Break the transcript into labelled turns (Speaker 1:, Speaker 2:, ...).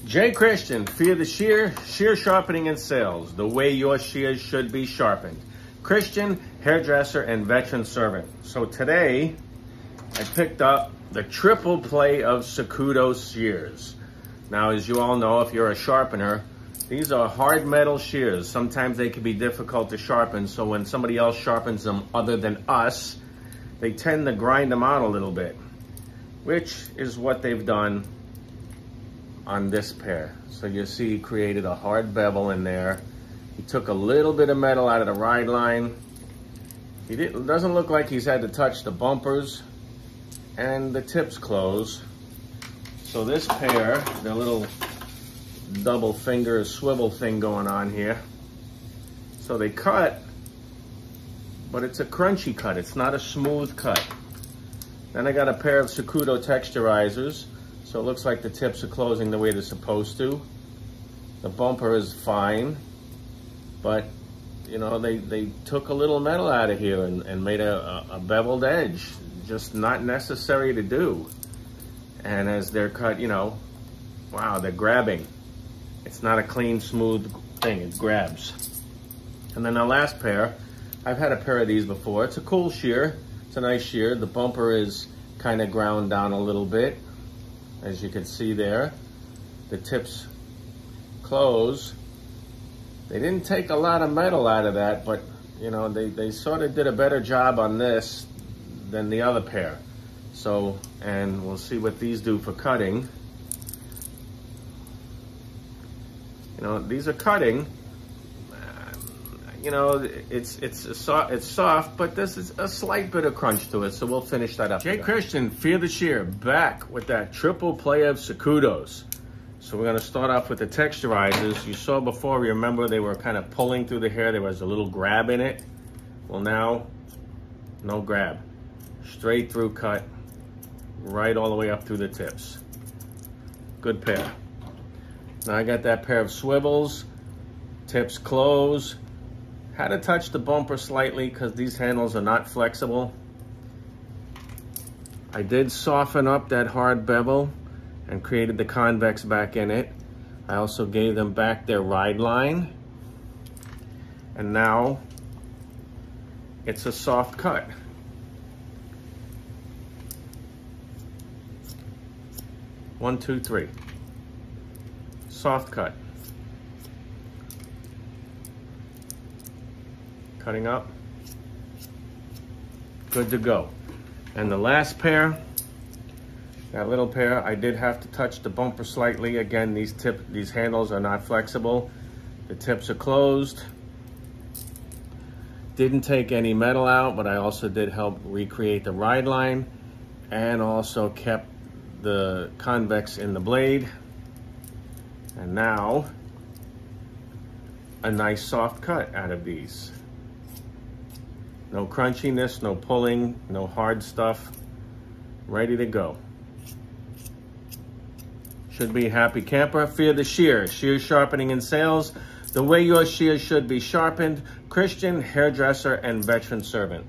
Speaker 1: J. Christian, Fear the Shear, shear sharpening and sales, the way your shears should be sharpened. Christian, hairdresser, and veteran servant. So today, I picked up the triple play of Sukutto shears. Now, as you all know, if you're a sharpener, these are hard metal shears. Sometimes they can be difficult to sharpen, so when somebody else sharpens them other than us, they tend to grind them out a little bit, which is what they've done on this pair. So you see he created a hard bevel in there. He took a little bit of metal out of the ride line. It doesn't look like he's had to touch the bumpers, and the tips close. So this pair, the little double finger swivel thing going on here. So they cut, but it's a crunchy cut. It's not a smooth cut. Then I got a pair of Sukutto texturizers. So it looks like the tips are closing the way they're supposed to. The bumper is fine, but you know, they took a little metal out of here and made a beveled edge. Just not necessary to do. And as they're cut, you know, wow, they're grabbing. It's not a clean, smooth thing, it grabs. And then the last pair, I've had a pair of these before. It's a cool shear, it's a nice shear. The bumper is kind of ground down a little bit. As you can see there, the tips close. They didn't take a lot of metal out of that, but you know, they sort of did a better job on this than the other pair. So, and we'll see what these do for cutting. You know, these are cutting. You know, it's soft, but this is a slight bit of crunch to it, so we'll finish that up. J. Christian, Fear the Shear, back with that triple play of Sukuttos. So we're gonna start off with the texturizers. You saw before, remember they were kind of pulling through the hair. There was a little grab in it. Well now, no grab. Straight through cut, right all the way up through the tips. Good pair. Now I got that pair of swivels, tips close. Had to touch the bumper slightly because these handles are not flexible. I did soften up that hard bevel and created the convex back in it. I also gave them back their ride line. And now it's a soft cut. One, two, three. Soft cut. Cutting up, good to go. And the last pair, that little pair, I did have to touch the bumper slightly. Again, these handles are not flexible. The tips are closed. Didn't take any metal out, but I also did help recreate the ride line and also kept the convex in the blade. And now, a nice soft cut out of these. No crunchiness, no pulling, no hard stuff. Ready to go. Should be a happy camper. Fear the Shear, shear sharpening and sales, the way your shears should be sharpened. Christian, hairdresser, and veteran servant.